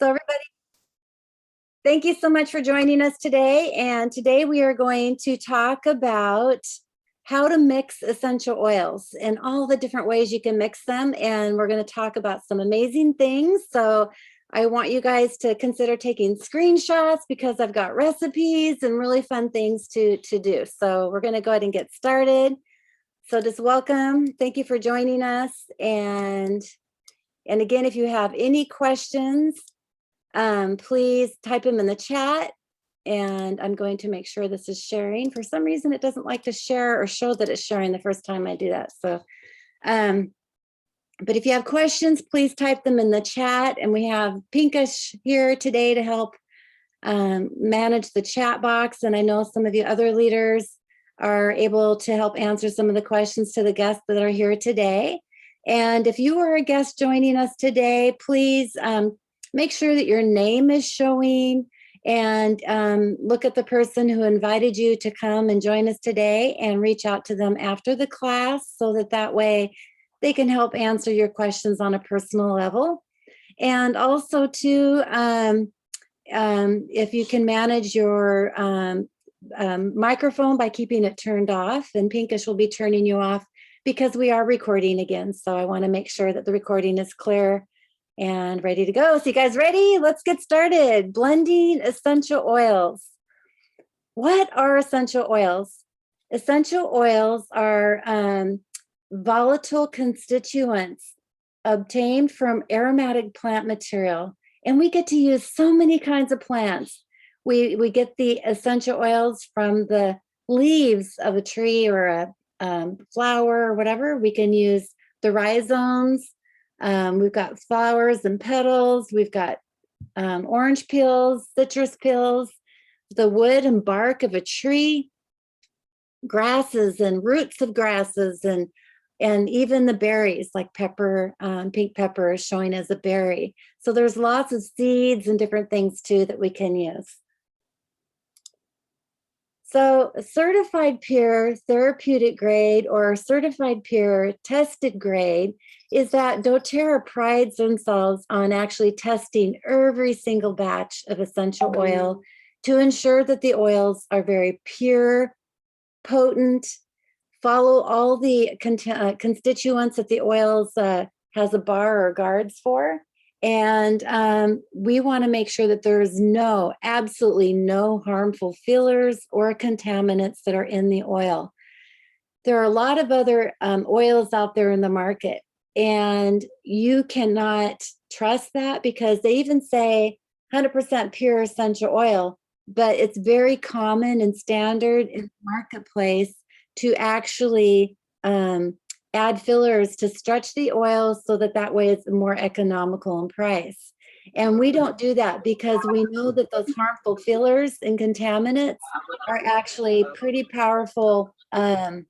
So everybody, thank you so much for joining us today. And today we are going to talk about how to mix essential oils and all the different ways you can mix them. And we're going to talk about some amazing things. So I want you guys to consider taking screenshots because I've got recipes and really fun things to do. So we're going to go ahead and get started. So just welcome. Thank you for joining us. And again, if you have any questions, please type them in the chat, and I'm going to make sure this is sharing. For some reason, it doesn't like to share or show that it's sharing the first time I do that. So, but if you have questions, please type them in the chat. And we have Pinkish here today to help manage the chat box. And I know some of you other leaders are able to help answer some of the questions to the guests that are here today. And if you are a guest joining us today, please make sure that your name is showing, and look at the person who invited you to come and join us today and reach out to them after the class so that way they can help answer your questions on a personal level. And also too, if you can manage your microphone by keeping it turned off, and Pinkish will be turning you off because we are recording again. So I want to make sure that the recording is clear and ready to go. So you guys ready? Let's get started. Blending essential oils. What are essential oils? Essential oils are volatile constituents obtained from aromatic plant material. And we get to use so many kinds of plants. We get the essential oils from the leaves of a tree or a flower or whatever. We can use the rhizomes. We've got flowers and petals. We've got orange peels, citrus peels, the wood and bark of a tree, grasses and roots of grasses, and even the berries like pepper, pink pepper is showing as a berry. So there's lots of seeds and different things too that we can use. So certified pure therapeutic grade or certified pure tested grade is that doTERRA prides themselves on actually testing every single batch of essential oil to ensure that the oils are very pure, potent, follow all the constituents that the oils has a bar or guards for. And we want to make sure that there's absolutely no harmful fillers or contaminants that are in the oil. There are a lot of other oils out there in the market, and you cannot trust that because they even say 100% pure essential oil, but it's very common and standard in the marketplace to actually add fillers to stretch the oil so that way it's more economical in price. And we don't do that because we know that those harmful fillers and contaminants are actually pretty powerful. They're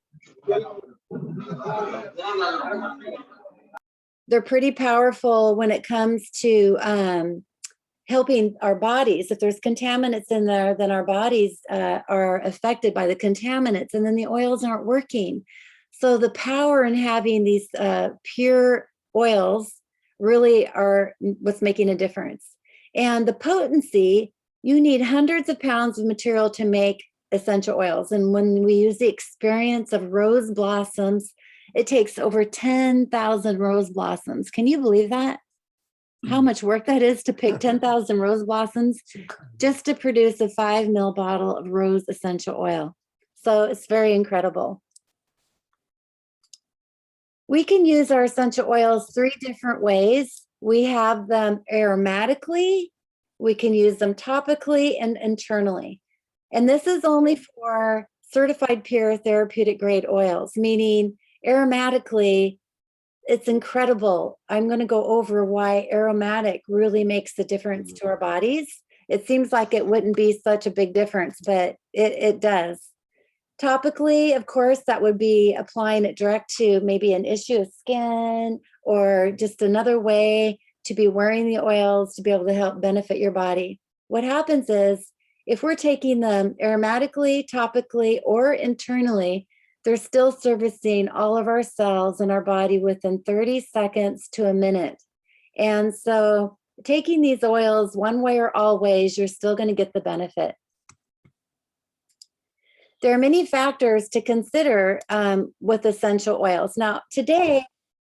pretty powerful when it comes to helping our bodies. If there's contaminants in there, then our bodies are affected by the contaminants, and then the oils aren't working. So the power in having these pure oils really are what's making a difference. And the potency, you need hundreds of pounds of material to make essential oils. And when we use the experience of rose blossoms, it takes over 10,000 rose blossoms. Can you believe that? How much work that is to pick 10,000 rose blossoms just to produce a 5 ml bottle of rose essential oil. So it's very incredible. We can use our essential oils 3 different ways. We have them aromatically, we can use them topically, and internally. And this is only for certified pure therapeutic grade oils, meaning aromatically, it's incredible. I'm going to go over why aromatic really makes the difference to our bodies. It seems like it wouldn't be such a big difference, but it does. Topically, of course, that would be applying it direct to maybe an issue of skin or just another way to be wearing the oils to be able to help benefit your body. What happens is if we're taking them aromatically, topically, or internally, they're still servicing all of our cells in our body within 30 seconds to a minute. And so taking these oils one way or all ways, you're still going to get the benefit. There are many factors to consider with essential oils. Now, today,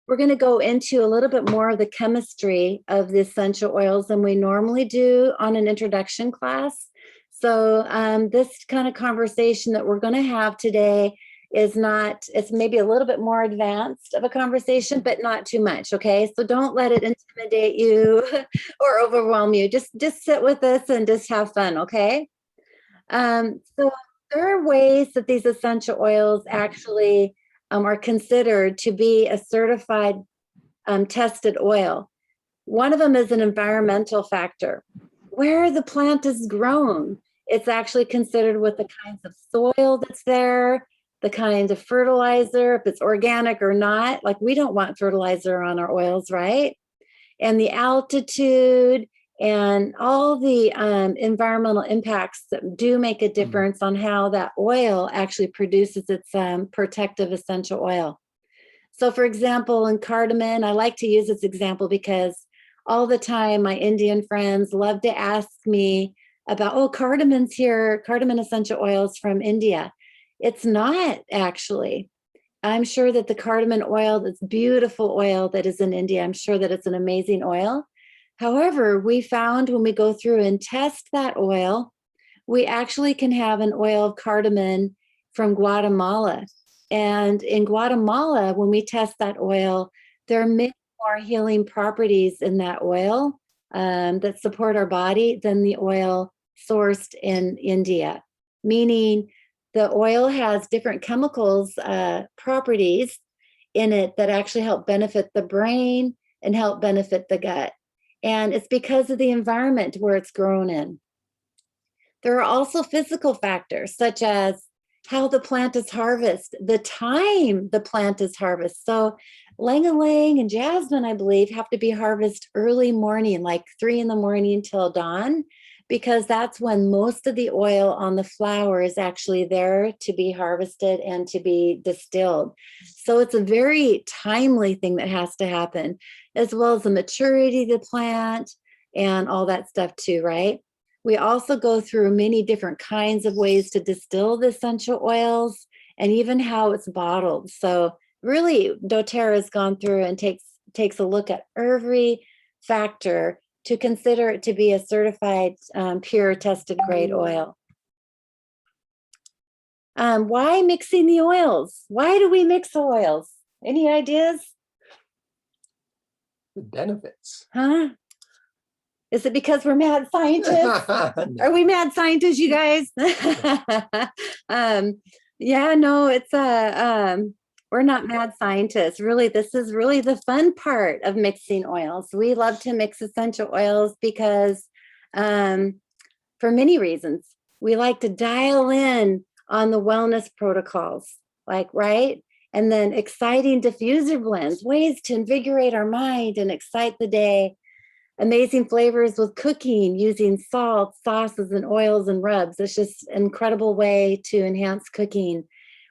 we're going to go into a little bit more of the chemistry of the essential oils than we normally do on an introduction class. So this kind of conversation that we're going to have today is not, it's maybe a little bit more advanced of a conversation, but not too much. Okay. So don't let it intimidate you or overwhelm you. Just sit with us and just have fun. Okay. So there are ways that these essential oils actually are considered to be a certified tested oil. One of them is an environmental factor. Where the plant is grown, it's actually considered with the kinds of soil that's there, the kind of fertilizer, if it's organic or not. Like, we don't want fertilizer on our oils, right? And the altitude and all the environmental impacts that do make a difference on how that oil actually produces its protective essential oil. So, for example, in cardamom, I like to use this example because all the time my Indian friends love to ask me about, oh, cardamon's here, cardamom essential oils from India. It's not actually. I'm sure that the cardamom oil, that's beautiful oil that is in India, I'm sure that it's an amazing oil. However, we found when we go through and test that oil, we actually can have an oil of cardamom from Guatemala. And in Guatemala, when we test that oil, there are many more healing properties in that oil that support our body than the oil sourced in India, meaning the oil has different chemicals, properties in it that actually help benefit the brain and help benefit the gut. And it's because of the environment where it's grown in. There are also physical factors, such as how the plant is harvested, the time the plant is harvested. So lang-a-lang and jasmine, I believe, have to be harvested early morning, like 3 a.m. till dawn, because that's when most of the oil on the flower is actually there to be harvested and to be distilled. So it's a very timely thing that has to happen, as well as the maturity of the plant and all that stuff too, right? We also go through many different kinds of ways to distill the essential oils and even how it's bottled. So really, doTERRA has gone through and takes a look at every factor to consider it to be a certified pure tested grade oil. Why mixing the oils? Why do we mix the oils? Any ideas? The benefits. Huh? Is it because we're mad scientists? No. Are we mad scientists, you guys? Yeah, no, it's we're not mad scientists. Really, this is really the fun part of mixing oils. We love to mix essential oils because for many reasons. We like to dial in on the wellness protocols, like, right? And then exciting diffuser blends, ways to invigorate our mind and excite the day. Amazing flavors with cooking using salt, sauces, and oils and rubs. It's just an incredible way to enhance cooking.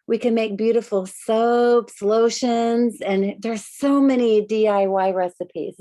We can make beautiful soaps, lotions, and there's so many DIY recipes.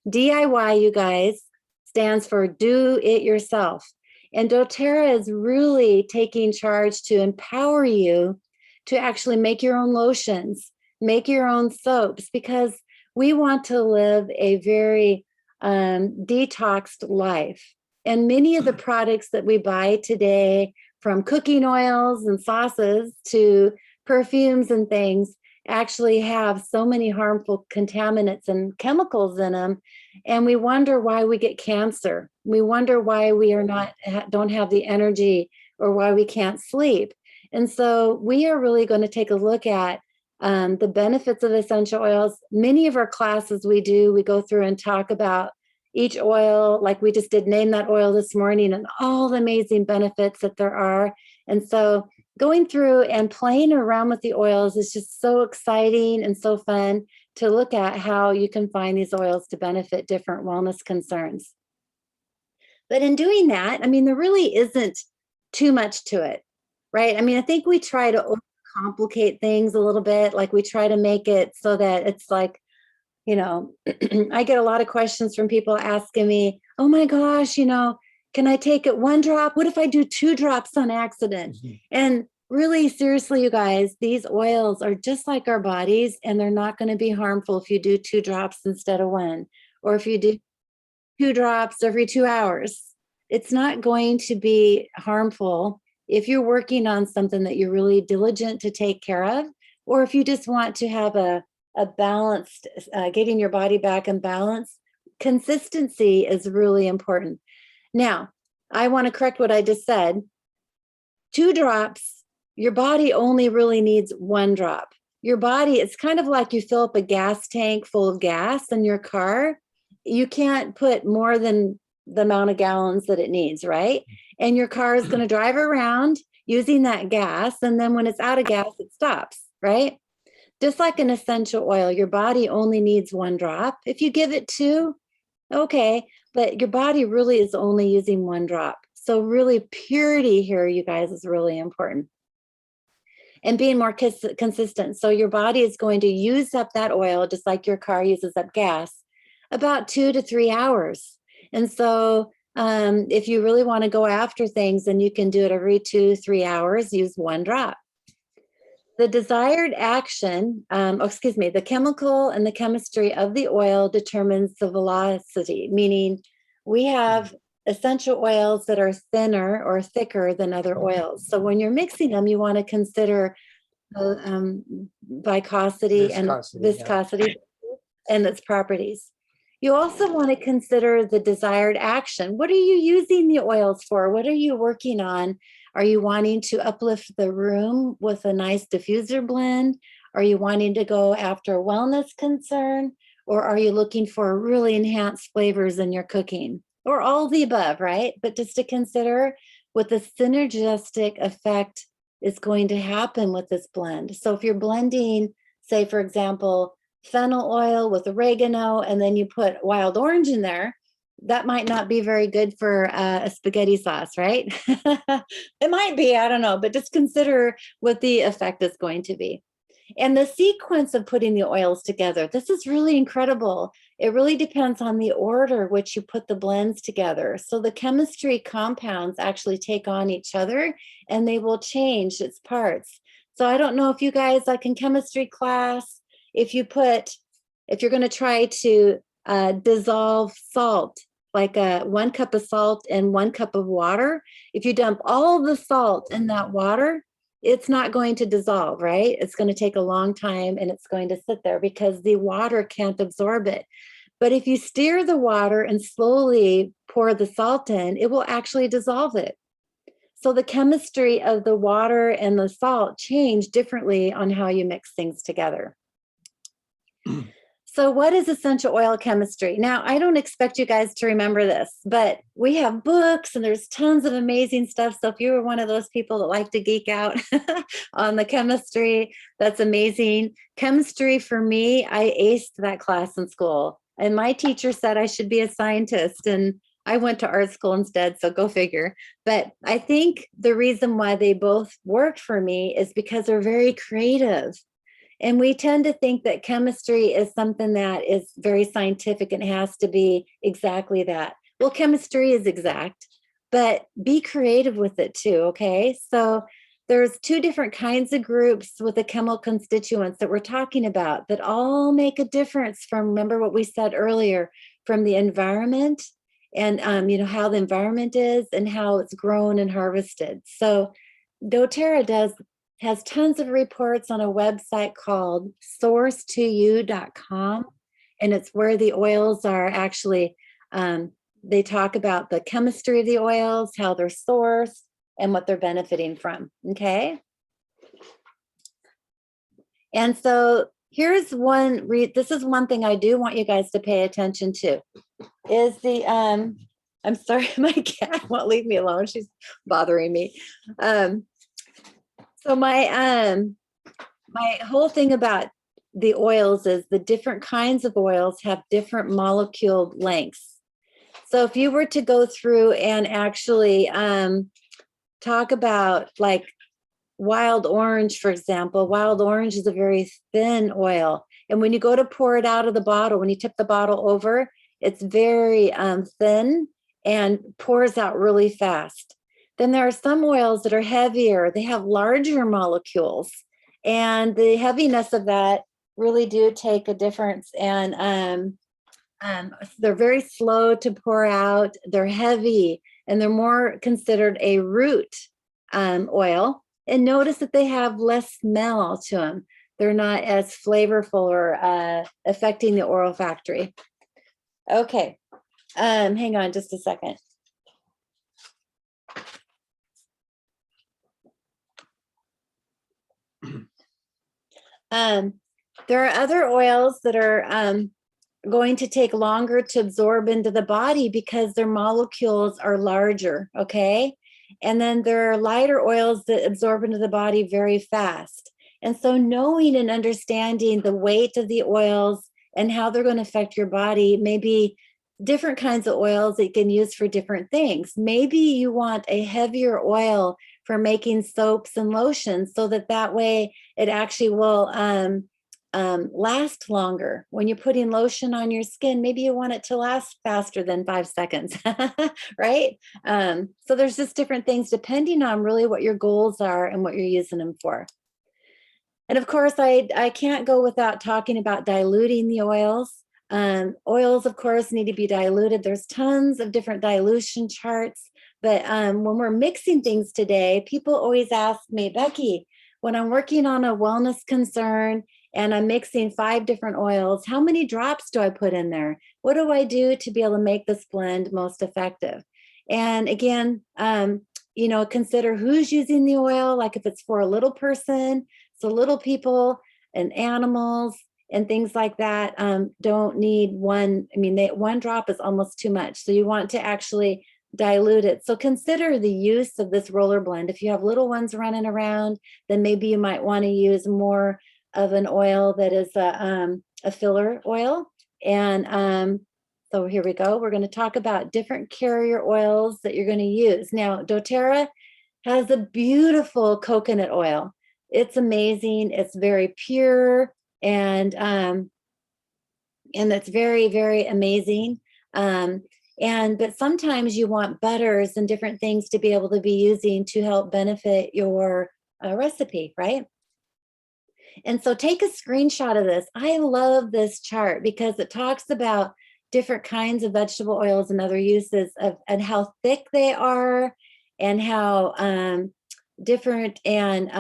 DIY, you guys, stands for do it yourself. And doTERRA is really taking charge to empower you to actually make your own lotions, make your own soaps, because we want to live a very detoxed life. And many of the products that we buy today, from cooking oils and sauces to perfumes and things, actually have so many harmful contaminants and chemicals in them. And we wonder why we get cancer. We wonder why we don't have the energy, or why we can't sleep. And so we are really going to take a look at the benefits of essential oils. Many of our classes we go through and talk about each oil, like we just did Name That Oil this morning, and all the amazing benefits that there are. And so going through and playing around with the oils is just so exciting and so fun to look at how you can find these oils to benefit different wellness concerns. But in doing that, I mean, there really isn't too much to it, right? I mean, I think we try to overcomplicate things a little bit. Like, we try to make it so that it's like you know, I get a lot of questions from people asking me, oh my gosh, you know, can I take it 1 drop? What if I do 2 drops on accident? And really, seriously, you guys, these oils are just like our bodies, and they're not going to be harmful if you do 2 drops instead of 1, or if you do 2 drops every 2 hours. It's not going to be harmful if you're working on something that you're really diligent to take care of, or if you just want to have a balanced, getting your body back in balance. Consistency is really important. Now, I want to correct what I just said. 2 drops, your body only really needs 1 drop. Your body, it's kind of like you fill up a gas tank full of gas in your car. You can't put more than the amount of gallons that it needs, right? And your car is going to drive around using that gas. And then when it's out of gas, it stops, right? Just like an essential oil, your body only needs 1 drop. If you give it 2, okay, but your body really is only using 1 drop. So really, purity here, you guys, is really important. And being more consistent. So your body is going to use up that oil, just like your car uses up gas, about 2 to 3 hours. And so if you really want to go after things, then you can do it every 2 to 3 hours, use 1 drop. The desired action, the chemical and the chemistry of the oil determines the velocity, meaning we have essential oils that are thinner or thicker than other oils. So when you're mixing them, you want to consider viscosity and viscosity and its properties. You also want to consider the desired action. What are you using the oils for? What are you working on? Are you wanting to uplift the room with a nice diffuser blend? Are you wanting to go after a wellness concern? Or are you looking for really enhanced flavors in your cooking? Or all the above, right? But just to consider what the synergistic effect is going to happen with this blend. So if you're blending, say, for example, fennel oil with oregano, and then you put wild orange in there, that might not be very good for a spaghetti sauce, right? It might be, I don't know, but just consider what the effect is going to be. And the sequence of putting the oils together, this is really incredible. It really depends on the order which you put the blends together. So the chemistry compounds actually take on each other and they will change its parts. So I don't know if you guys, like in chemistry class, if you're going to try to dissolve salt, like 1 cup of salt and 1 cup of water, if you dump all the salt in that water, it's not going to dissolve, right? It's going to take a long time and it's going to sit there because the water can't absorb it. But if you stir the water and slowly pour the salt in, it will actually dissolve it. So the chemistry of the water and the salt change differently on how you mix things together. So what is essential oil chemistry? Now, I don't expect you guys to remember this, but we have books and there's tons of amazing stuff. So if you were one of those people that like to geek out on the chemistry, that's amazing. Chemistry for me, I aced that class in school. And my teacher said I should be a scientist. And I went to art school instead, so go figure. But I think the reason why they both worked for me is because they're very creative. And we tend to think that chemistry is something that is very scientific and has to be exactly that. Well, chemistry is exact, but be creative with it too, okay? So there's 2 different kinds of groups with the chemical constituents that we're talking about that all make a difference from, remember what we said earlier, from the environment and how the environment is and how it's grown and harvested. So doTERRA has tons of reports on a website called source2u.com. And it's where the oils are actually, they talk about the chemistry of the oils, how they're sourced, and what they're benefiting from, okay? And so here's this is one thing I do want you guys to pay attention to, is the, I'm sorry, my cat won't leave me alone. She's bothering me. So my whole thing about the oils is the different kinds of oils have different molecule lengths. So if you were to go through and actually talk about like wild orange, for example, wild orange is a very thin oil. And when you go to pour it out of the bottle, when you tip the bottle over, it's very thin and pours out really fast. Then there are some oils that are heavier. They have larger molecules, and the heaviness of that really do take a difference. And they're very slow to pour out. They're heavy, and they're more considered a root oil. And notice that they have less smell to them. They're not as flavorful or affecting the olfactory. Okay, hang on just a second. There are other oils that are going to take longer to absorb into the body because their molecules are larger, okay? And then there are lighter oils that absorb into the body very fast. And so knowing and understanding the weight of the oils and how they're going to affect your body, maybe different kinds of oils that you can use for different things. Maybe you want a heavier oil for making soaps and lotions so that way it actually will last longer. When you're putting lotion on your skin, maybe you want it to last faster than 5 seconds, right? So there's just different things depending on really what your goals are and what you're using them for. And of course, I can't go without talking about diluting the oils. Oils, of course, need to be diluted. There's tons of different dilution charts. But when we're mixing things today, people always ask me, Becky, when I'm working on a wellness concern and I'm mixing 5 different oils, how many drops do I put in there? What do I do to be able to make this blend most effective? And again, consider who's using the oil, like if it's for a little person, so little people and animals and things like that don't need one. I mean, one drop is almost too much. So you want to actually dilute it. So consider the use of this roller blend. If you have little ones running around, then maybe you might want to use more of an oil that is a filler oil. And so here we go. We're going to talk about different carrier oils that you're going to use. Now, doTERRA has a beautiful coconut oil. It's amazing. It's very pure and it's very, very amazing. But sometimes you want butters and different things to be able to be using to help benefit your recipe, right? And so take a screenshot of this. I love this chart because it talks about different kinds of vegetable oils and other uses and how thick they are and how different and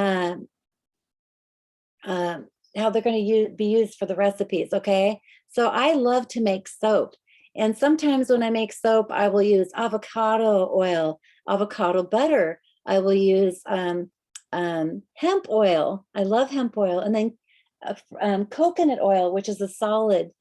how they're going to be used for the recipes, okay? So I love to make soap. And sometimes when I make soap, I will use avocado oil, avocado butter. I will use hemp oil. I love hemp oil. And then coconut oil, which is a solid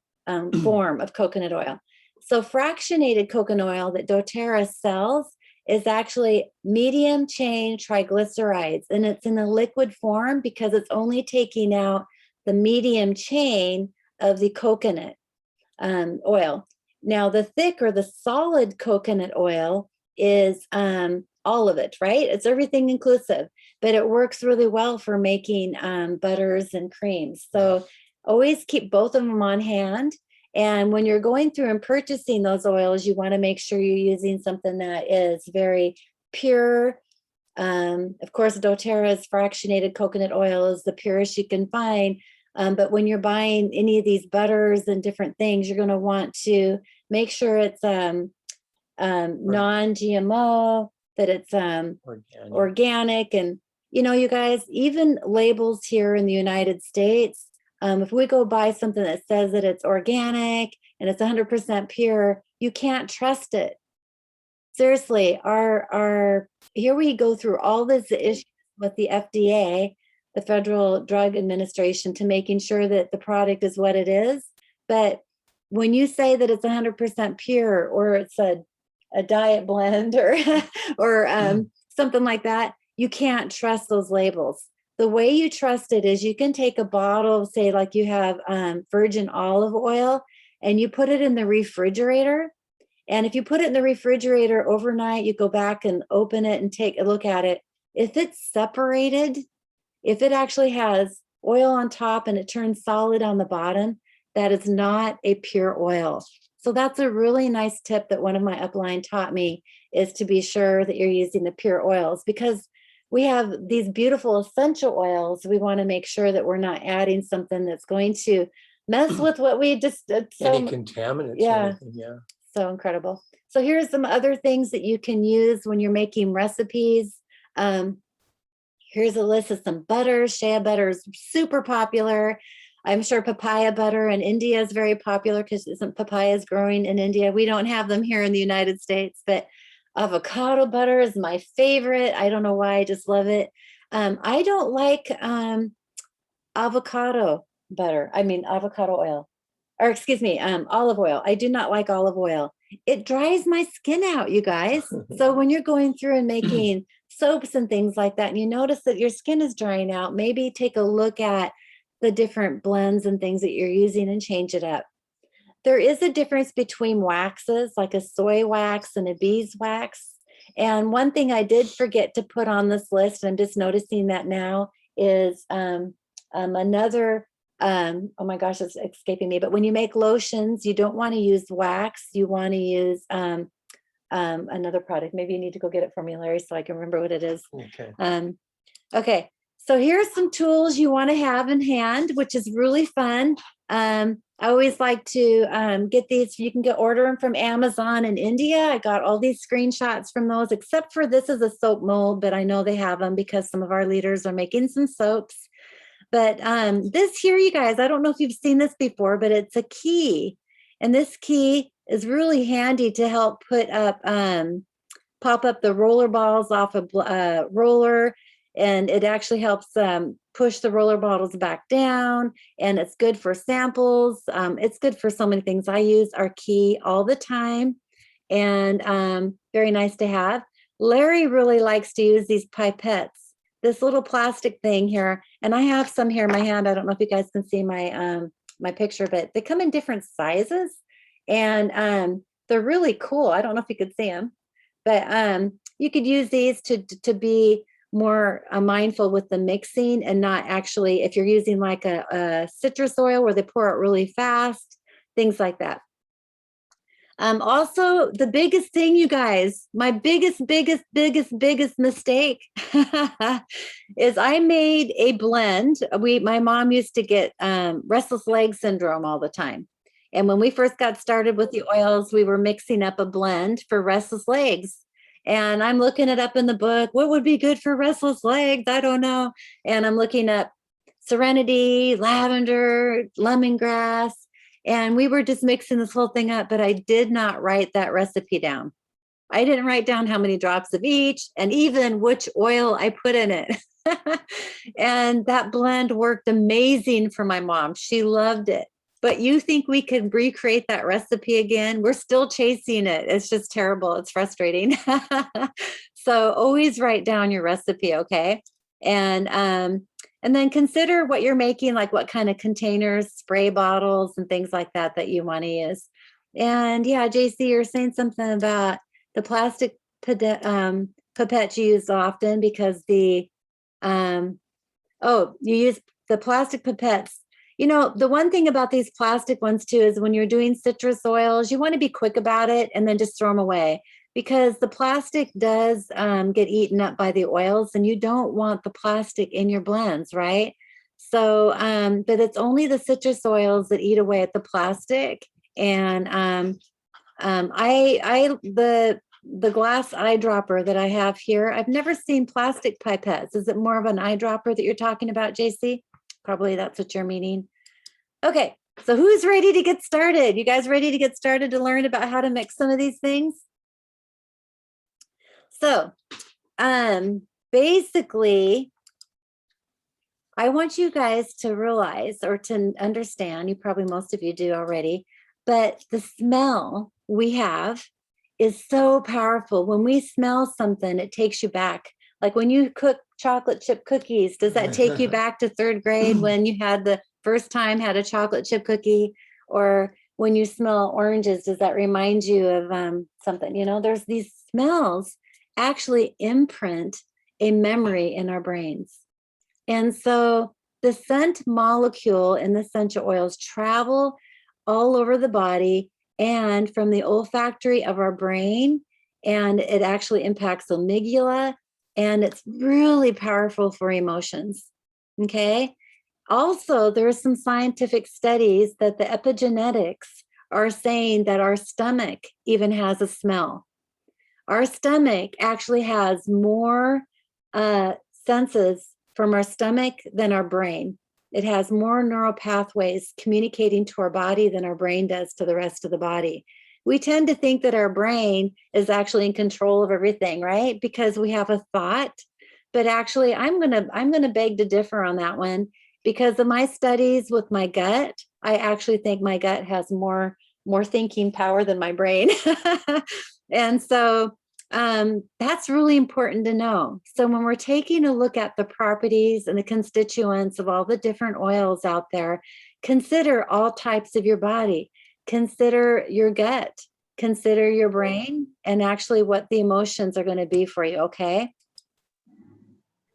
form of coconut oil. So fractionated coconut oil that doTERRA sells is actually medium chain triglycerides. And it's in a liquid form because it's only taking out the medium chain of the coconut oil. Now, the thick or the solid coconut oil is all of it, right? It's everything inclusive, but it works really well for making butters and creams. So always keep both of them on hand. And when you're going through and purchasing those oils, you want to make sure you're using something that is very pure. Of course, doTERRA's fractionated coconut oil is the purest you can find. But when you're buying any of these butters and different things, you're going to want to make sure it's non-GMO, that it's organic. And, you guys, even labels here in the United States, if we go buy something that says that it's organic and it's 100% pure, you can't trust it. Seriously, here we go through all this issues with the FDA, the Federal Drug Administration, to making sure that the product is what it is. But when you say that it's 100% pure, or it's a diet blend or something like that, you can't trust those labels. The way you trust it is you can take a bottle, say like you have virgin olive oil, and you put it in the refrigerator. And if you put it in the refrigerator overnight, you go back and open it and take a look at it. If it's separated, if it actually has oil on top and it turns solid on the bottom, that is not a pure oil. So that's a really nice tip that one of my upline taught me, is to be sure that you're using the pure oils, because we have these beautiful essential oils. We want to make sure that we're not adding something that's going to mess with what we just did. Any contaminants. Yeah. Anything, yeah. So incredible. So here's some other things that you can use when you're making recipes. Here's a list of some butters. Shea butter is super popular. I'm sure papaya butter in India is very popular because isn't papayas growing in India? We don't have them here in the United States, but avocado butter is my favorite. I don't know why, I just love it. I don't like avocado butter. I mean, avocado oil, or excuse me, olive oil. I do not like olive oil. It dries my skin out, you guys. So when you're going through and making soaps and things like that, and you notice that your skin is drying out, maybe take a look at the different blends and things that you're using and change it up. There is a difference between waxes, like a soy wax and a beeswax. And one thing I did forget to put on this list, and I'm just noticing that now, is another, oh my gosh, it's escaping me. But when you make lotions, you don't want to use wax. You want to use another product. Maybe you need to go get it for me, Larry, so I can remember what it is. Okay. Okay. So here's some tools you want to have in hand, which is really fun. I always like to get these. You can order them from Amazon in India. I got all these screenshots from those, except for this is a soap mold, but I know they have them because some of our leaders are making some soaps. But this here, you guys, I don't know if you've seen this before, but it's a key. And this key is really handy to help put up, pop up the roller balls off a roller. And it actually helps push the roller bottles back down. And it's good for samples. It's good for so many things. I use our key all the time, and very nice to have. Larry really likes to use these pipettes, this little plastic thing here. And I have some here in my hand. I don't know if you guys can see my my picture, but they come in different sizes, and they're really cool. I don't know if you could see them, but you could use these to be more mindful with the mixing, and not actually, if you're using like a citrus oil where they pour it really fast, things like that. Also, the biggest thing, you guys, my biggest mistake is I made a blend. My mom used to get restless leg syndrome all the time. And when we first got started with the oils, we were mixing up a blend for restless legs. And I'm looking it up in the book. What would be good for restless legs? I don't know. And I'm looking up serenity, lavender, lemongrass. And we were just mixing this whole thing up, but I did not write that recipe down. I didn't write down how many drops of each and even which oil I put in it. And that blend worked amazing for my mom. She loved it. But you think we could recreate that recipe again? We're still chasing it. It's just terrible. It's frustrating. So always write down your recipe, okay? And then consider what you're making, like what kind of containers, spray bottles, and things like that that you want to use. And yeah, JC, you're saying something about the plastic pipette you use often because you use the plastic pipettes. You know, the one thing about these plastic ones too is when you're doing citrus oils, you want to be quick about it and then just throw them away, because the plastic does get eaten up by the oils, and you don't want the plastic in your blends, right? So, but it's only the citrus oils that eat away at the plastic. And the glass eyedropper that I have here, I've never seen plastic pipettes. Is it more of an eyedropper that you're talking about, JC? Probably that's what you're meaning. Okay, so who's ready to get started? You guys ready to get started to learn about how to mix some of these things? So basically, I want you guys to realize or to understand, you probably most of you do already, but the smell we have is so powerful. When we smell something, it takes you back. Like when you cook chocolate chip cookies, does that take you back to third grade when you had the first time had a chocolate chip cookie? Or when you smell oranges, does that remind you of something? You know, there's these smells actually imprint a memory in our brains. And so the scent molecule in the essential oils travel all over the body and from the olfactory of our brain, and it actually impacts the amygdala, and it's really powerful for emotions. Okay. Also, there are some scientific studies that the epigenetics are saying that our stomach even has a smell. Our stomach actually has more senses from our stomach than our brain. It has more neural pathways communicating to our body than our brain does to the rest of the body. We tend to think that our brain is actually in control of everything, right? Because we have a thought. But actually, I'm gonna beg to differ on that one, because of my studies with my gut. I actually think my gut has more thinking power than my brain. And so that's really important to know. So when we're taking a look at the properties and the constituents of all the different oils out there, consider all types of your body, consider your gut, consider your brain, and actually what the emotions are going to be for you, okay?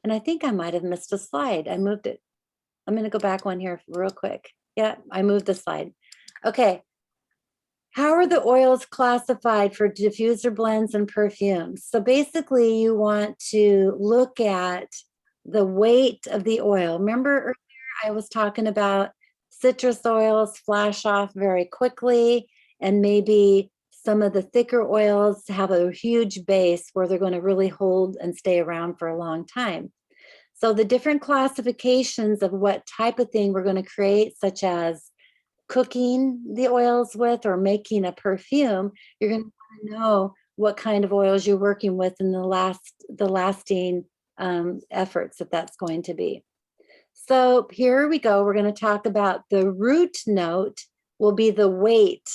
And I think I might have missed a slide. I moved it. I'm going to go back one here real quick. Yeah, I moved the slide. Okay. How are the oils classified for diffuser blends and perfumes? So basically, you want to look at the weight of the oil. Remember earlier I was talking about citrus oils flash off very quickly, and maybe some of the thicker oils have a huge base where they're going to really hold and stay around for a long time. So the different classifications of what type of thing we're going to create, such as cooking the oils with or making a perfume, you're going to want to know what kind of oils you're working with and the lasting efforts that's going to be. So here we go. We're going to talk about the root note will be the weight,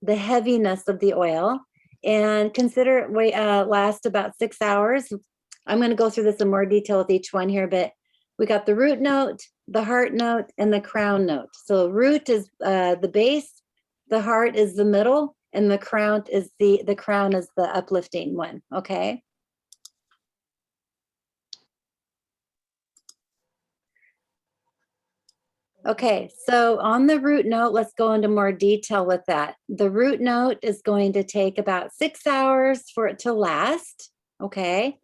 the heaviness of the oil, and consider it last about 6 hours. I'm going to go through this in more detail with each one here, but we got the root note, the heart note, and the crown note. So root is the base, the heart is the middle, and the crown is the uplifting one. Okay. Okay, so on the root note, let's go into more detail with that. The root note is going to take about 6 hours for it to last. Okay.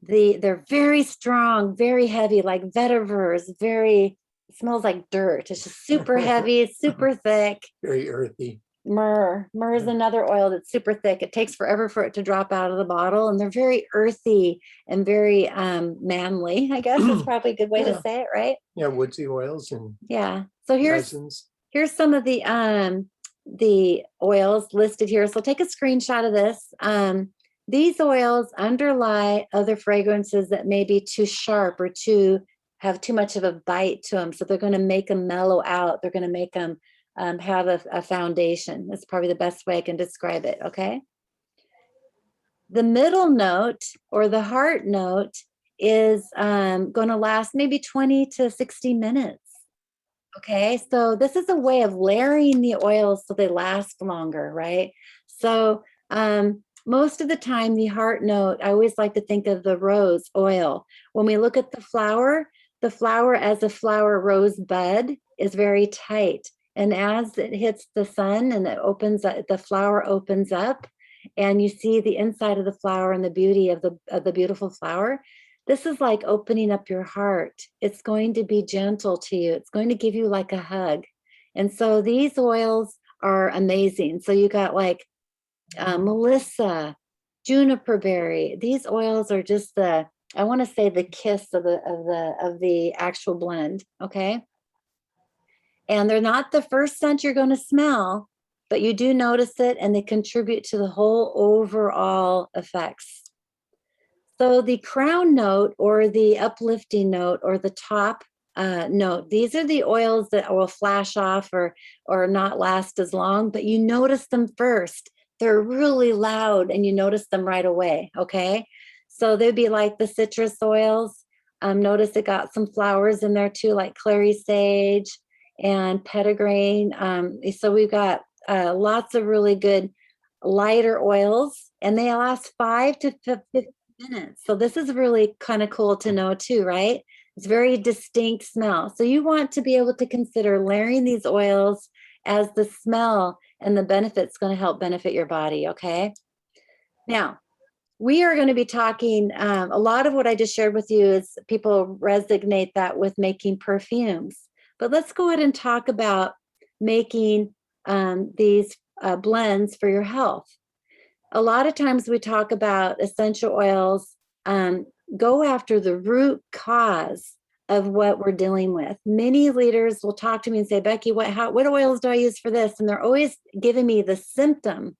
They're very strong, very heavy, like vetiver's, it smells like dirt. It's just super heavy, super thick. Very earthy. Myrrh is another oil that's super thick. It takes forever for it to drop out of the bottle, and they're very earthy and very manly, I guess is probably a good way to say it, right? Yeah, woodsy oils and yeah. So here's some of the oils listed here. So take a screenshot of this. These oils underlie other fragrances that may be too sharp or have too much of a bite to them. So they're going to make them mellow out. They're going to make them have a foundation. That's probably the best way I can describe it. Okay. The middle note or the heart note is going to last maybe 20 to 60 minutes. Okay. So this is a way of layering the oils so they last longer, right? So most of the time, the heart note, I always like to think of the rose oil. When we look at the flower as a flower rose bud is very tight. And as it hits the sun and it opens up, the flower opens up, and you see the inside of the flower and the beauty of the beautiful flower. This is like opening up your heart. It's going to be gentle to you. It's going to give you like a hug. And so these oils are amazing. So you got like Melissa, juniper berry. These oils are just I want to say the kiss of the actual blend. Okay. And they're not the first scent you're going to smell, but you do notice it, and they contribute to the whole overall effects. So the crown note or the uplifting note or the top note, these are the oils that will flash off or not last as long, but you notice them first. They're really loud and you notice them right away, okay? So they'd be like the citrus oils. Notice it got some flowers in there too, like clary sage and petitgrain. So we've got lots of really good lighter oils, and they last 5 to 15 minutes. So this is really kind of cool to know too, right? It's very distinct smell. So you want to be able to consider layering these oils as the smell and the benefits going to help benefit your body, okay? Now, we are going to be talking, a lot of what I just shared with you is people resonate that with making perfumes. But let's go ahead and talk about making these blends for your health. A lot of times we talk about essential oils, go after the root cause of what we're dealing with. Many leaders will talk to me and say, Becky, what oils do I use for this? And they're always giving me the symptom.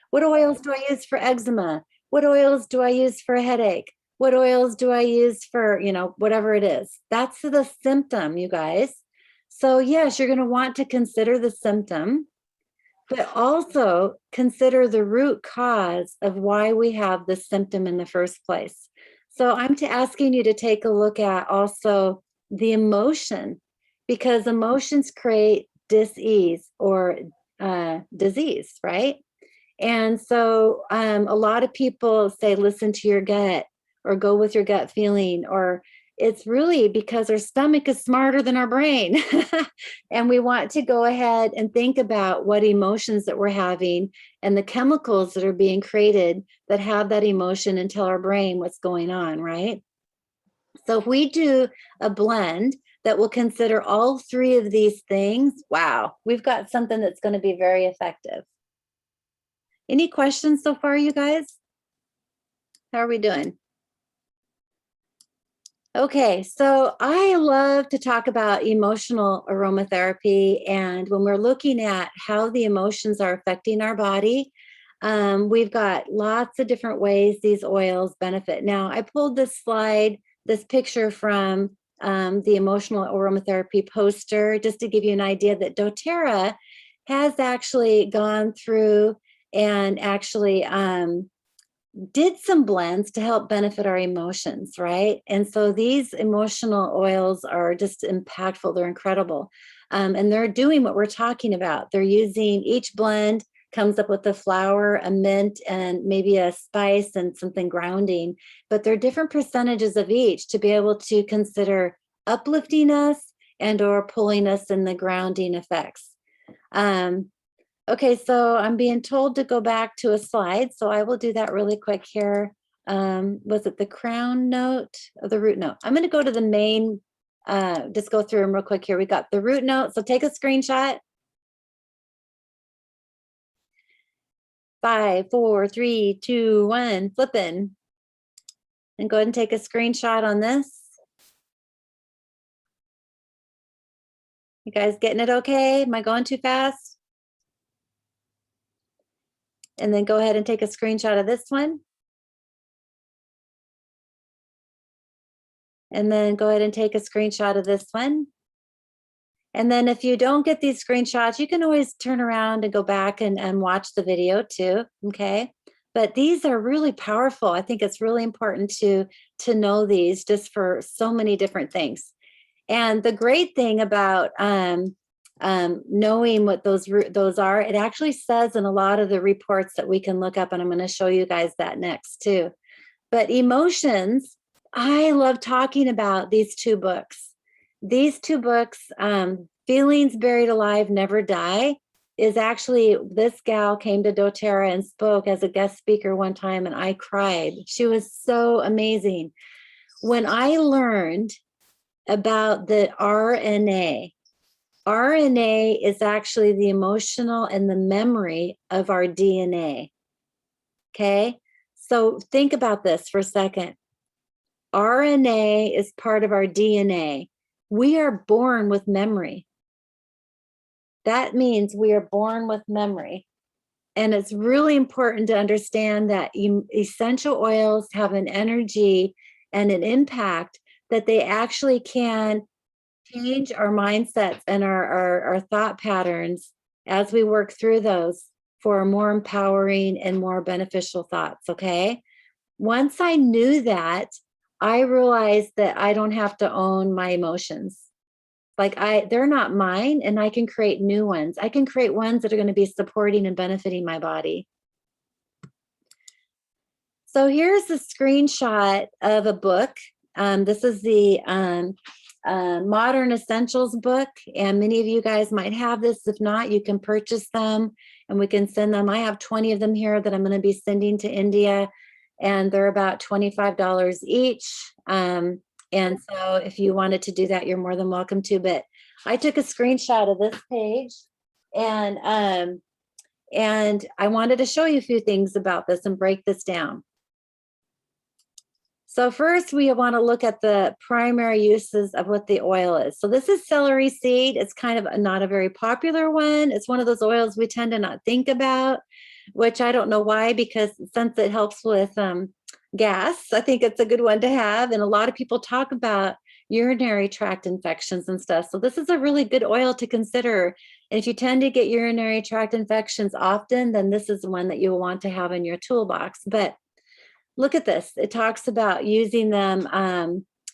What oils do I use for eczema? What oils do I use for a headache? What oils do I use for, whatever it is? That's the symptom, you guys. So yes, you're going to want to consider the symptom, but also consider the root cause of why we have the symptom in the first place. So I'm asking you to take a look at also the emotion, because emotions create dis-ease or disease, right? And so a lot of people say, listen to your gut or go with your gut feeling, or it's really because our stomach is smarter than our brain. And we want to go ahead and think about what emotions that we're having and the chemicals that are being created that have that emotion and tell our brain what's going on, right? So if we do a blend that will consider all three of these things, wow, we've got something that's going to be very effective. Any questions so far, you guys? How are we doing? Okay, so I love to talk about emotional aromatherapy. And when we're looking at how the emotions are affecting our body, we've got lots of different ways these oils benefit. Now, I pulled this picture from the emotional aromatherapy poster, just to give you an idea that doTERRA has actually gone through and actually did some blends to help benefit our emotions, right? And so these emotional oils are just impactful. They're incredible. And they're doing what we're talking about. They're using, each blend comes up with a flower, a mint, and maybe a spice and something grounding. But there are different percentages of each to be able to consider uplifting us and or pulling us in the grounding effects. Okay, so I'm being told to go back to a slide, so I will do that really quick here. Was it the crown note or the root note? I'm going to go to the main, just go through them real quick here. We got the root note, so take a screenshot. 5, 4, 3, 2, 1, flipping. And go ahead and take a screenshot on this. You guys getting it okay? Am I going too fast? And then go ahead and take a screenshot of this one. And then go ahead and take a screenshot of this one. And then if you don't get these screenshots, you can always turn around and go back and watch the video too, okay? But these are really powerful. I think it's really important to know these just for so many different things. And the great thing about knowing what those are, it actually says in a lot of the reports that we can look up, and I'm going to show you guys that next too. But emotions, I love talking about these two books. These two books, Feelings Buried Alive Never Die, is actually, this gal came to doTERRA and spoke as a guest speaker one time, and I cried. She was so amazing. When I learned about the RNA is actually the emotional and the memory of our DNA. Okay, so think about this for a second. RNA is part of our DNA. We are born with memory. That means we are born with memory. And it's really important to understand that essential oils have an energy and an impact that they actually can change our mindsets and our thought patterns as we work through those for more empowering and more beneficial thoughts, okay? Once I knew that, I realized that I don't have to own my emotions. Like they're not mine, and I can create new ones. I can create ones that are going to be supporting and benefiting my body. So here's a screenshot of a book This is the Modern Essentials book, and many of you guys might have this. If not, you can purchase them and we can send them. I have 20 of them here that I'm going to be sending to India, and they're about $25 each. And so if you wanted to do that, you're more than welcome to. But I took a screenshot of this page, and I wanted to show you a few things about this and break this down. So first, we want to look at the primary uses of what the oil is. So this is celery seed. It's kind of not a very popular one. It's one of those oils we tend to not think about, which I don't know why, because since it helps with gas, I think it's a good one to have. And a lot of people talk about urinary tract infections and stuff. So this is a really good oil to consider. And if you tend to get urinary tract infections often, then this is one that you'll want to have in your toolbox. But look at this. It talks about using them,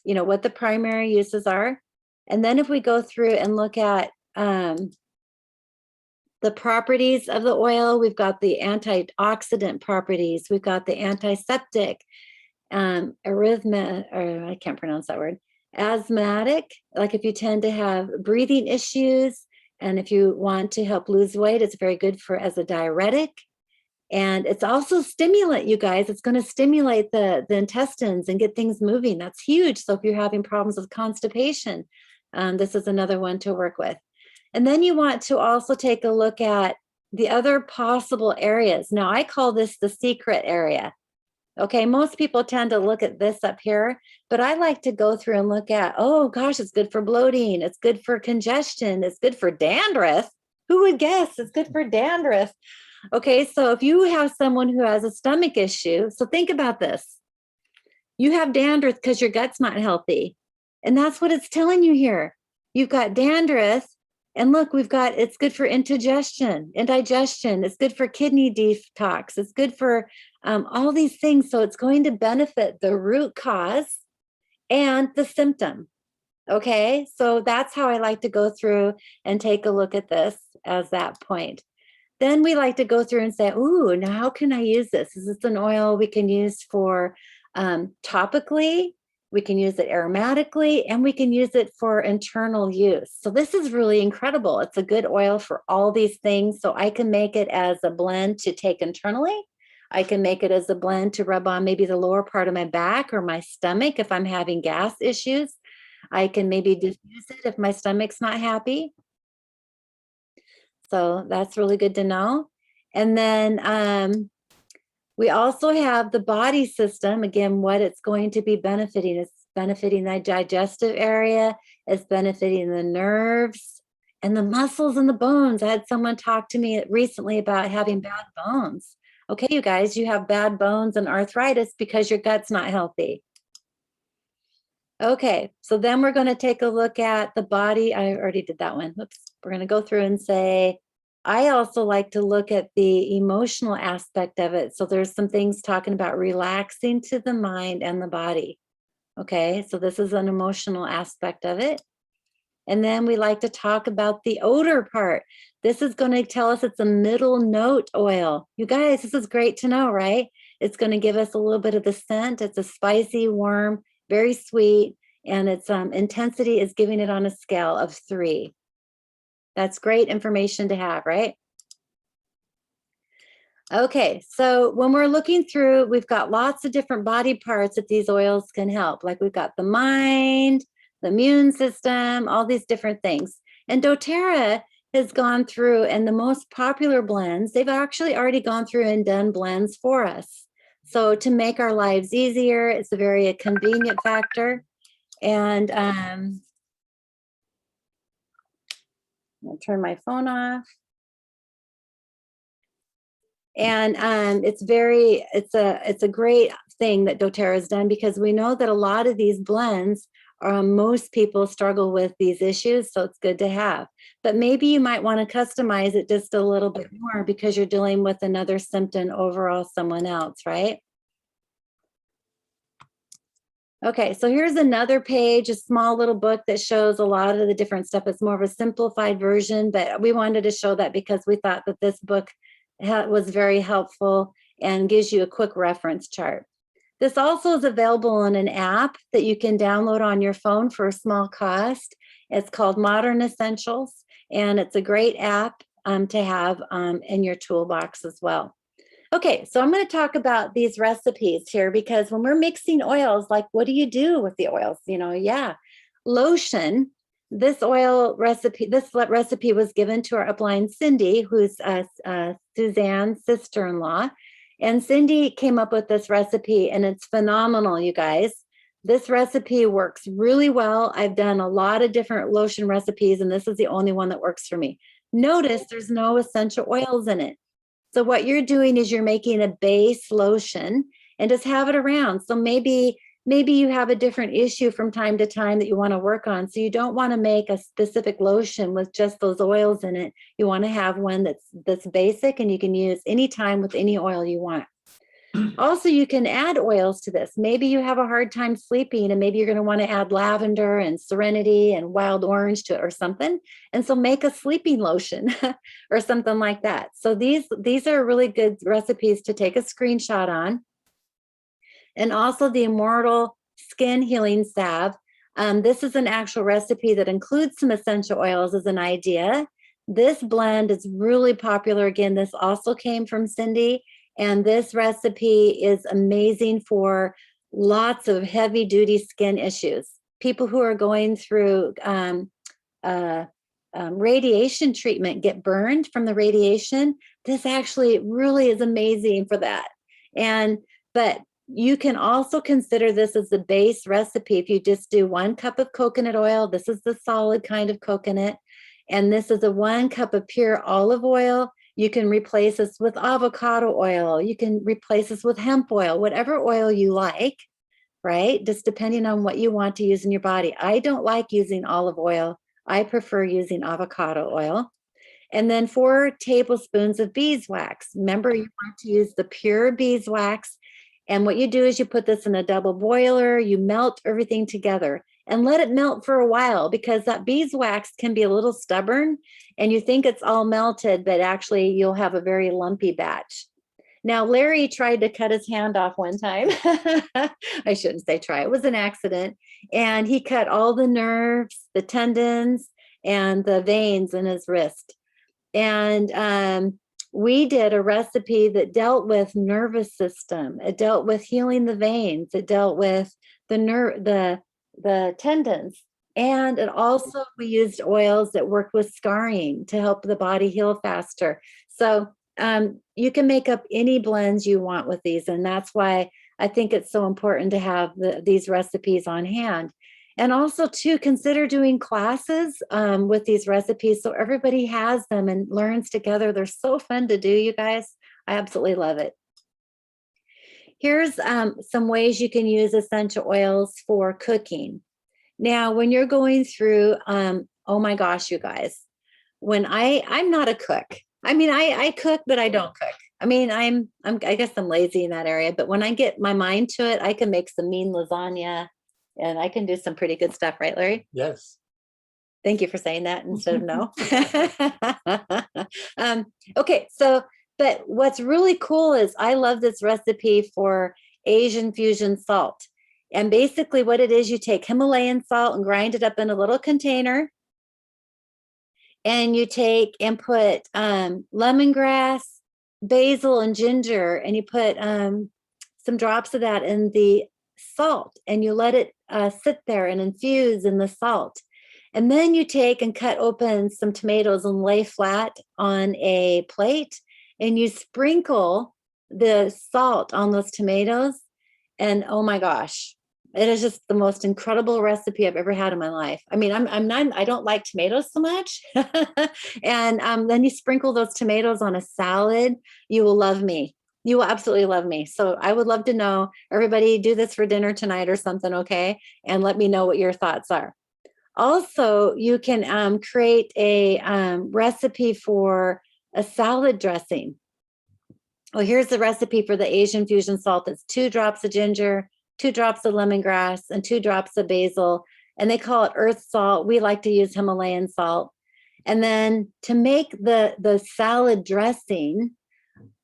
what the primary uses are. And then if we go through and look at the properties of the oil, we've got the antioxidant properties. We've got the antiseptic, I can't pronounce that word, asthmatic, like if you tend to have breathing issues, and if you want to help lose weight, it's very good as a diuretic. And it's also stimulant, you guys. It's going to stimulate the intestines and get things moving. That's huge. So if you're having problems with constipation, this is another one to work with. And then you want to also take a look at the other possible areas. Now, I call this the secret area. Okay, most people tend to look at this up here, but I like to go through and look at, oh gosh, it's good for bloating. It's good for congestion. It's good for dandruff. Who would guess it's good for dandruff? Okay, so if you have someone who has a stomach issue, so think about this. You have dandruff because your gut's not healthy. And that's what it's telling you here. You've got dandruff, and look, it's good for indigestion. It's good for kidney detox. It's good for all these things. So it's going to benefit the root cause and the symptom. Okay, so that's how I like to go through and take a look at this as that point. Then we like to go through and say, ooh, now how can I use this? Is this an oil we can use for topically? We can use it aromatically, and we can use it for internal use. So this is really incredible. It's a good oil for all these things. So I can make it as a blend to take internally. I can make it as a blend to rub on maybe the lower part of my back or my stomach if I'm having gas issues. I can maybe diffuse it if my stomach's not happy. So that's really good to know. And then we also have the body system. Again, what it's going to be benefiting. It's benefiting the digestive area. It's benefiting the nerves and the muscles and the bones. I had someone talk to me recently about having bad bones. Okay, you guys, you have bad bones and arthritis because your gut's not healthy. Okay, so then we're going to take a look at the body. I already did that one. Oops. We're going to go through and say, I also like to look at the emotional aspect of it. So there's some things talking about relaxing to the mind and the body. Okay, so this is an emotional aspect of it. And then we like to talk about the odor part. This is going to tell us it's a middle note oil. You guys, this is great to know, right? It's going to give us a little bit of the scent. It's a spicy, warm, very sweet, and its intensity is giving it on a scale of 3. That's great information to have, right? Okay, so when we're looking through, we've got lots of different body parts that these oils can help. Like we've got the mind, the immune system, all these different things. And doTERRA has gone through, and the most popular blends, they've actually already gone through and done blends for us. So to make our lives easier, it's a very convenient factor. And I'll turn my phone off. And it's a great thing that doTERRA has done, because we know that a lot of these blends, most people struggle with these issues, so it's good to have. But maybe you might want to customize it just a little bit more because you're dealing with another symptom overall, someone else, right? Okay, so here's another page, a small little book that shows a lot of the different stuff. It's more of a simplified version, but we wanted to show that because we thought that this book was very helpful and gives you a quick reference chart. This also is available on an app that you can download on your phone for a small cost. It's called Modern Essentials, and it's a great app to have in your toolbox as well. Okay, so I'm going to talk about these recipes here, because when we're mixing oils, like, what do you do with the oils? Lotion. This recipe was given to our upline Cindy, who's Suzanne's sister-in-law. And Cindy came up with this recipe, and it's phenomenal, you guys. This recipe works really well. I've done a lot of different lotion recipes, and this is the only one that works for me. Notice there's no essential oils in it. So what you're doing is you're making a base lotion and just have it around. So maybe you have a different issue from time to time that you want to work on. So you don't want to make a specific lotion with just those oils in it. You want to have one that's basic and you can use anytime with any oil you want. Also, you can add oils to this. Maybe you have a hard time sleeping, and maybe you're going to want to add lavender and serenity and wild orange to it or something. And so make a sleeping lotion or something like that. So these are really good recipes to take a screenshot on. And also the Immortal Skin Healing Salve. This is an actual recipe that includes some essential oils as an idea. This blend is really popular. Again, this also came from Cindy. And this recipe is amazing for lots of heavy duty skin issues. People who are going through radiation treatment, get burned from the radiation. This actually really is amazing for that. But you can also consider this as the base recipe. If you just do 1 cup of coconut oil, this is the solid kind of coconut. And this is a 1 cup of pure olive oil. You can replace this with avocado oil. You can replace this with hemp oil, whatever oil you like, right? Just depending on what you want to use in your body. I don't like using olive oil. I prefer using avocado oil. And then 4 tablespoons of beeswax. Remember, you want to use the pure beeswax. And what you do is you put this in a double boiler, you melt everything together and let it melt for a while, because that beeswax can be a little stubborn and you think it's all melted, but actually you'll have a very lumpy batch. Now, Larry tried to cut his hand off one time. I shouldn't say try, it was an accident. And he cut all the nerves, the tendons, and the veins in his wrist. And we did a recipe that dealt with nervous system. It dealt with healing the veins. It dealt with the tendons. And it also, we used oils that worked with scarring to help the body heal faster. So you can make up any blends you want with these. And that's why I think it's so important to have these recipes on hand. And also to consider doing classes with these recipes so everybody has them and learns together. They're so fun to do, you guys. I absolutely love it. Here's some ways you can use essential oils for cooking. Now, when you're going through, oh my gosh, you guys, when I'm not a cook. I mean, I cook, but I don't cook. I mean, I guess I'm lazy in that area, but when I get my mind to it, I can make some mean lasagna and I can do some pretty good stuff, right, Larry? Yes. Thank you for saying that instead of no. Okay, so, but what's really cool is I love this recipe for Asian fusion salt. And basically what it is, you take Himalayan salt and grind it up in a little container. And you take and put lemongrass, basil, and ginger, and you put some drops of that in the salt, and you let it sit there and infuse in the salt. And then you take and cut open some tomatoes and lay flat on a plate, and you sprinkle the salt on those tomatoes. And oh my gosh, it is just the most incredible recipe I've ever had in my life. I mean, I don't like tomatoes so much. And then you sprinkle those tomatoes on a salad. You will love me. You will absolutely love me. So I would love to know, everybody do this for dinner tonight or something, okay? And let me know what your thoughts are. Also, you can create a recipe for a salad dressing. Well, here's the recipe for the Asian fusion salt. It's 2 drops of ginger, 2 drops of lemongrass, and 2 drops of basil. And they call it earth salt. We like to use Himalayan salt. And then to make the salad dressing,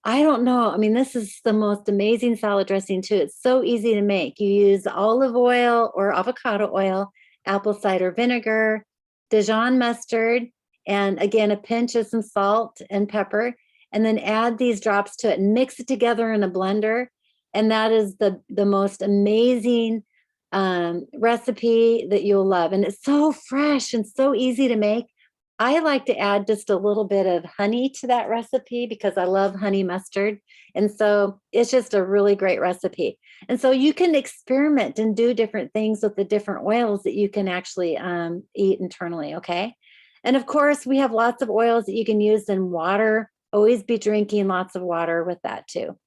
I don't know. I mean, this is the most amazing salad dressing too. It's so easy to make. You use olive oil or avocado oil, apple cider vinegar, Dijon mustard, and again, a pinch of some salt and pepper, and then add these drops to it and mix it together in a blender. And that is the most amazing recipe that you'll love. And it's so fresh and so easy to make. I like to add just a little bit of honey to that recipe because I love honey mustard. And so it's just a really great recipe. And so you can experiment and do different things with the different oils that you can actually eat internally. Okay. And of course, we have lots of oils that you can use in water. Always be drinking lots of water with that too.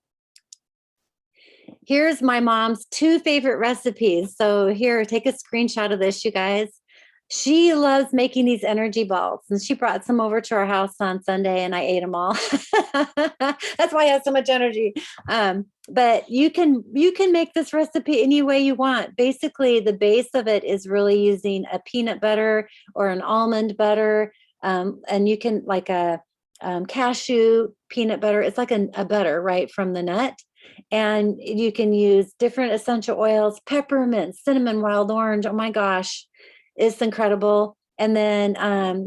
Here's my mom's 2 favorite recipes. So here, take a screenshot of this, you guys. She loves making these energy balls, and she brought some over to our house on Sunday, and I ate them all. That's why I have so much energy. But you can make this recipe any way you want. Basically, the base of it is really using a peanut butter or an almond butter, and you can like a cashew peanut butter. It's like a butter, right, from the nut. And you can use different essential oils, peppermint, cinnamon, wild orange. Oh my gosh, it's incredible. And then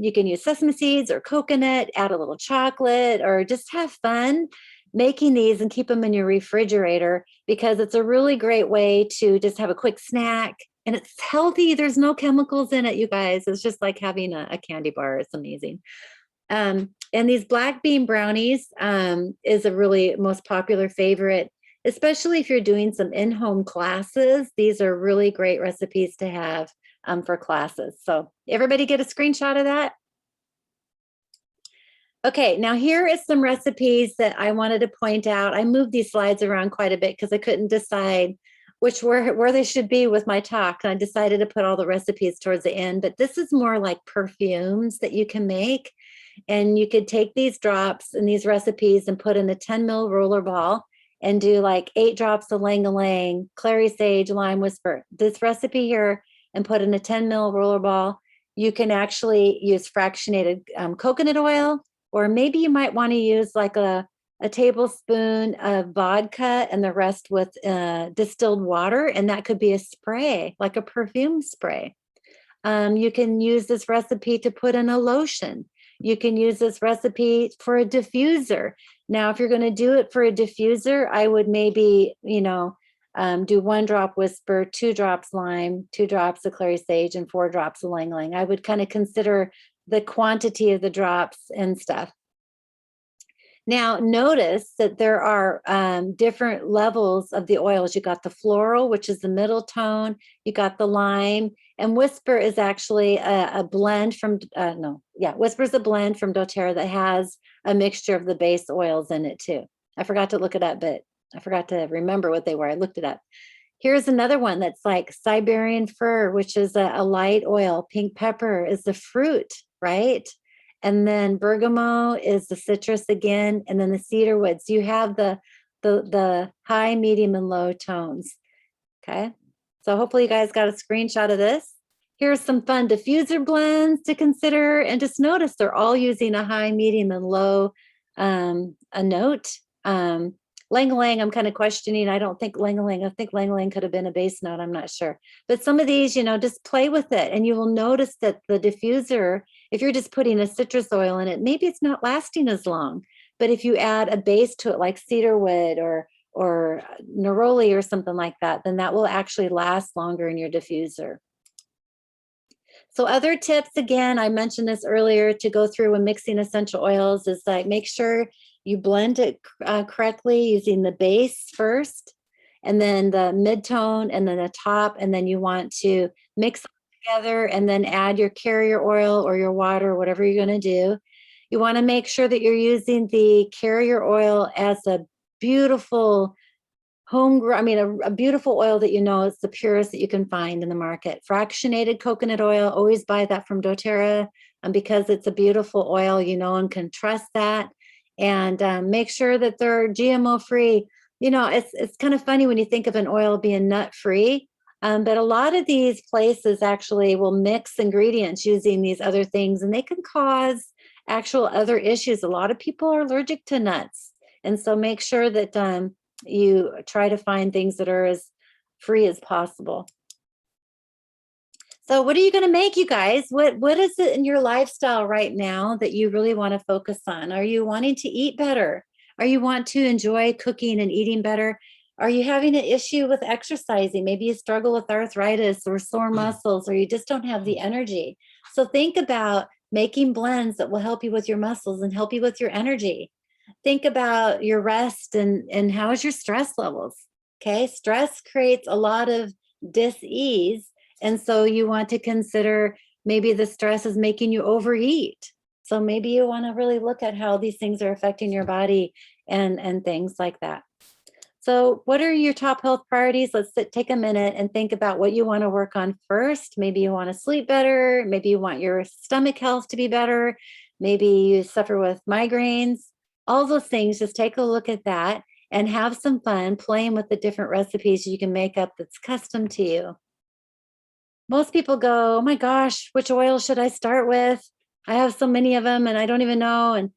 you can use sesame seeds or coconut, add a little chocolate, or just have fun making these and keep them in your refrigerator because it's a really great way to just have a quick snack. And it's healthy. There's no chemicals in it, you guys. It's just like having a candy bar. It's amazing. And these black bean brownies is a really most popular favorite, especially if you're doing some in-home classes. These are really great recipes to have for classes. So everybody get a screenshot of that? Okay, now here is some recipes that I wanted to point out. I moved these slides around quite a bit because I couldn't decide where they should be with my talk. And I decided to put all the recipes towards the end, but this is more like perfumes that you can make. And you could take these drops and these recipes and put in a 10 mil roller ball and do like 8 drops of lang-a-lang, clary sage, lime whisper. This recipe here and put in a 10 mil roller ball. You can actually use fractionated coconut oil, or maybe you might want to use like a tablespoon of vodka and the rest with distilled water. And that could be a spray, like a perfume spray. You can use this recipe to put in a lotion. You can use this recipe for a diffuser. Now, if you're going to do it for a diffuser, I would maybe, do 1 drop whisper, 2 drops lime, 2 drops of clary sage, and 4 drops of lang-lang. I would kind of consider the quantity of the drops and stuff. Now, notice that there are different levels of the oils. You got the floral, which is the middle tone. You got the lime, and Whisper is actually a blend from, Whisper is a blend from doTERRA that has a mixture of the base oils in it too. I forgot to look it up, but I forgot to remember what they were. I looked it up. Here's another one that's like Siberian fir, which is a light oil. Pink pepper is the fruit, right? And then bergamot is the citrus again, and then the cedar wood. So you have the high, medium, and low tones. Okay, so hopefully you guys got a screenshot of this. Here's some fun diffuser blends to consider, and just notice they're all using a high, medium, and low a note. Lang-a-lang, I'm kind of questioning. I don't think lang-a-lang. I think lang-a-lang could have been a base note. I'm not sure. But some of these, just play with it, and you will notice that the diffuser, if you're just putting a citrus oil in it, maybe it's not lasting as long. But if you add a base to it, like cedarwood or neroli or something like that, then that will actually last longer in your diffuser. So other tips, again, I mentioned this earlier, to go through when mixing essential oils is like make sure you blend it correctly using the base first, and then the mid-tone, and then the top, and then you want to mix together and then add your carrier oil or your water, whatever you're going to do. You want to make sure that you're using the carrier oil as a beautiful a beautiful oil that it's the purest that you can find in the market. Fractionated coconut oil, always buy that from doTERRA because it's a beautiful oil, and can trust that. And make sure that they're GMO free. It's kind of funny when you think of an oil being nut free, but a lot of these places actually will mix ingredients using these other things, and they can cause actual other issues. A lot of people are allergic to nuts. And so make sure that you try to find things that are as free as possible. So what are you going to make, you guys? What is it in your lifestyle right now that you really want to focus on? Are you wanting to eat better? Are you want to enjoy cooking and eating better? Are you having an issue with exercising? Maybe you struggle with arthritis or sore muscles, or you just don't have the energy. So think about making blends that will help you with your muscles and help you with your energy. Think about your rest and how is your stress levels? Okay, stress creates a lot of dis-ease, and so you want to consider maybe the stress is making you overeat. So maybe you want to really look at how these things are affecting your body and things like that. So what are your top health priorities? Take a minute and think about what you want to work on first. Maybe you want to sleep better. Maybe you want your stomach health to be better. Maybe you suffer with migraines. All those things, just take a look at that and have some fun playing with the different recipes you can make up that's custom to you. Most people go, oh my gosh, which oil should I start with? I have so many of them and I don't even know. And,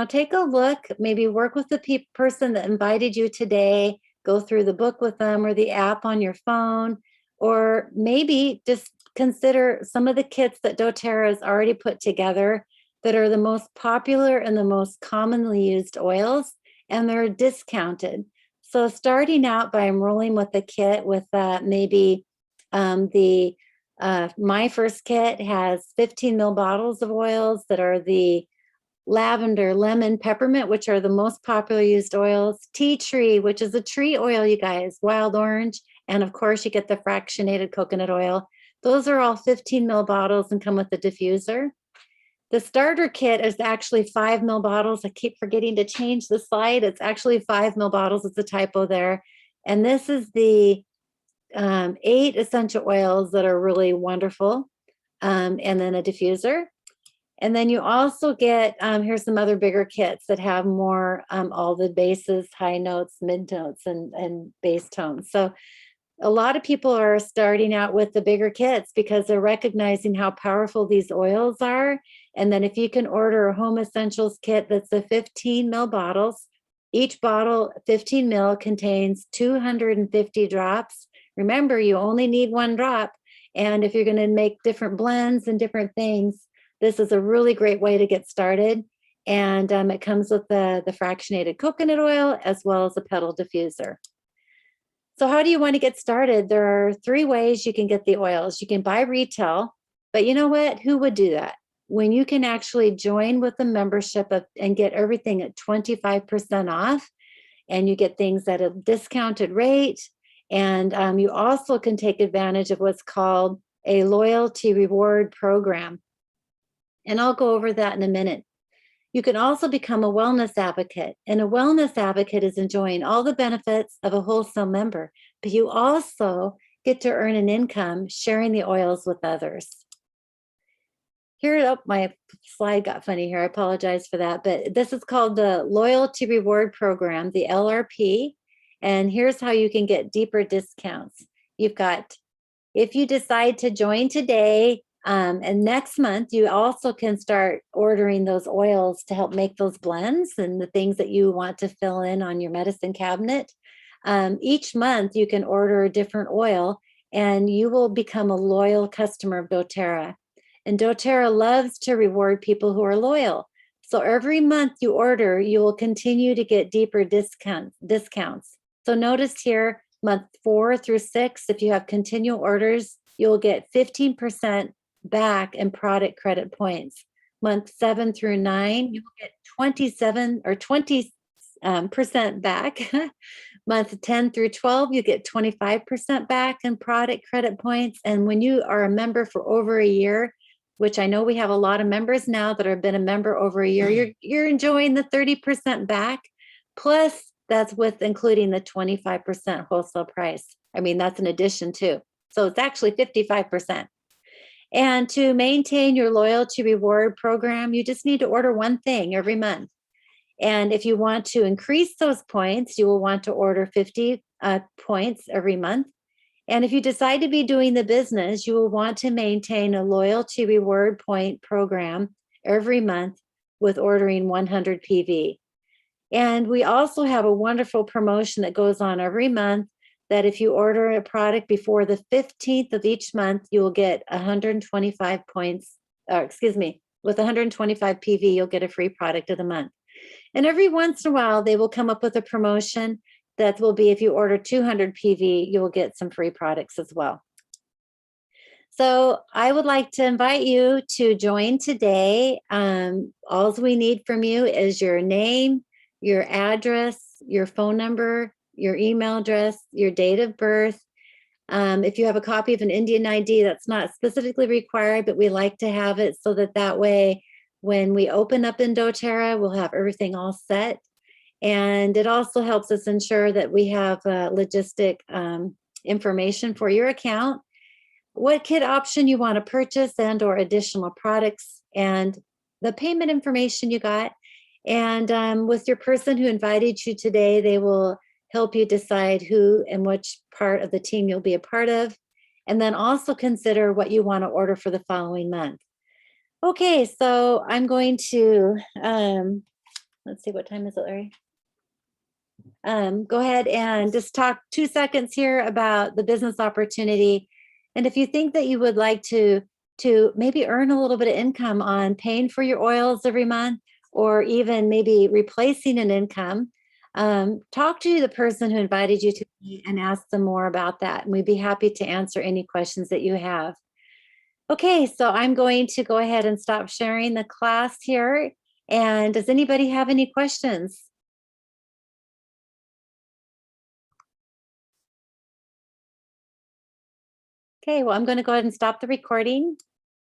take a look, maybe work with the person that invited you today, go through the book with them or the app on your phone, or maybe just consider some of the kits that doTERRA has already put together that are the most popular and the most commonly used oils, and they're discounted. So starting out by enrolling with the kit with maybe my first kit has 15 ml bottles of oils that are the lavender, lemon, peppermint, which are the most popular used oils, tea tree, which is a tree oil, you guys, wild orange, and of course you get the fractionated coconut oil. Those are all 15 ml bottles and come with a diffuser. The starter kit is actually 5 ml bottles. I keep forgetting to change the slide. It's actually 5 ml bottles. It's a typo there. And this is the 8 essential oils that are really wonderful, and then a diffuser. And then you also get, here's some other bigger kits that have more, all the bases, high notes, mid notes, and bass tones. So a lot of people are starting out with the bigger kits because they're recognizing how powerful these oils are. And then if you can order a home essentials kit that's a 15 ml bottles, each bottle, 15 ml, contains 250 drops. Remember, you only need one drop. And if you're going to make different blends and different things, this is a really great way to get started. And it comes with the fractionated coconut oil as well as a pedal diffuser. So how do you want to get started? There are 3 ways you can get the oils. You can buy retail, but you know what? Who would do that? When you can actually join with a membership and get everything at 25% off, and you get things at a discounted rate. And you also can take advantage of what's called a loyalty reward program. And I'll go over that in a minute. You can also become a wellness advocate. And a wellness advocate is enjoying all the benefits of a wholesale member, but you also get to earn an income sharing the oils with others. Here, my slide got funny here. I apologize for that, but this is called the Loyalty Reward Program, the LRP. And here's how you can get deeper discounts. You've got, if you decide to join today, and next month, you also can start ordering those oils to help make those blends and the things that you want to fill in on your medicine cabinet. Each month, you can order a different oil, and you will become a loyal customer of doTERRA. And doTERRA loves to reward people who are loyal. So every month you order, you will continue to get deeper discounts. So notice here, month 4 through 6, if you have continual orders, you'll get 15% back in product credit points. Month 7 through 9, you will get 20% back. Month 10 through 12, you get 25% back in product credit points. And when you are a member for over a year, which I know we have a lot of members now that have been a member over a year, you're enjoying the 30% back. Plus, that's with including the 25% wholesale price. I mean, that's an addition too. So it's actually 55%. And to maintain your loyalty reward program, you just need to order one thing every month. And if you want to increase those points, you will want to order 50 points every month. And if you decide to be doing the business, you will want to maintain a loyalty reward point program every month with ordering 100 PV. And we also have a wonderful promotion that goes on every month that if you order a product before the 15th of each month, you will get 125 points, excuse me, with 125 PV, you'll get a free product of the month. And every once in a while, they will come up with a promotion that will be if you order 200 PV, you will get some free products as well. So I would like to invite you to join today. All we need from you is your name, your address, your phone number, your email address, your date of birth. If you have a copy of an Indian ID, that's not specifically required, but we like to have it so that way when we open up in doTERRA, we'll have everything all set. And it also helps us ensure that we have logistic information for your account, what kit option you want to purchase and or additional products, and the payment information you got. And with your person who invited you today, they will help you decide who and which part of the team you'll be a part of, and then also consider what you want to order for the following month. Okay, so I'm going to, let's see, what time is it, Larry? Go ahead and just talk 2 seconds here about the business opportunity. And if you think that you would like to maybe earn a little bit of income on paying for your oils every month, or even maybe replacing an income, talk to the person who invited you to me and ask them more about that. And we'd be happy to answer any questions that you have. Okay, so I'm going to go ahead and stop sharing the class here. And does anybody have any questions? Okay, well, I'm going to go ahead and stop the recording.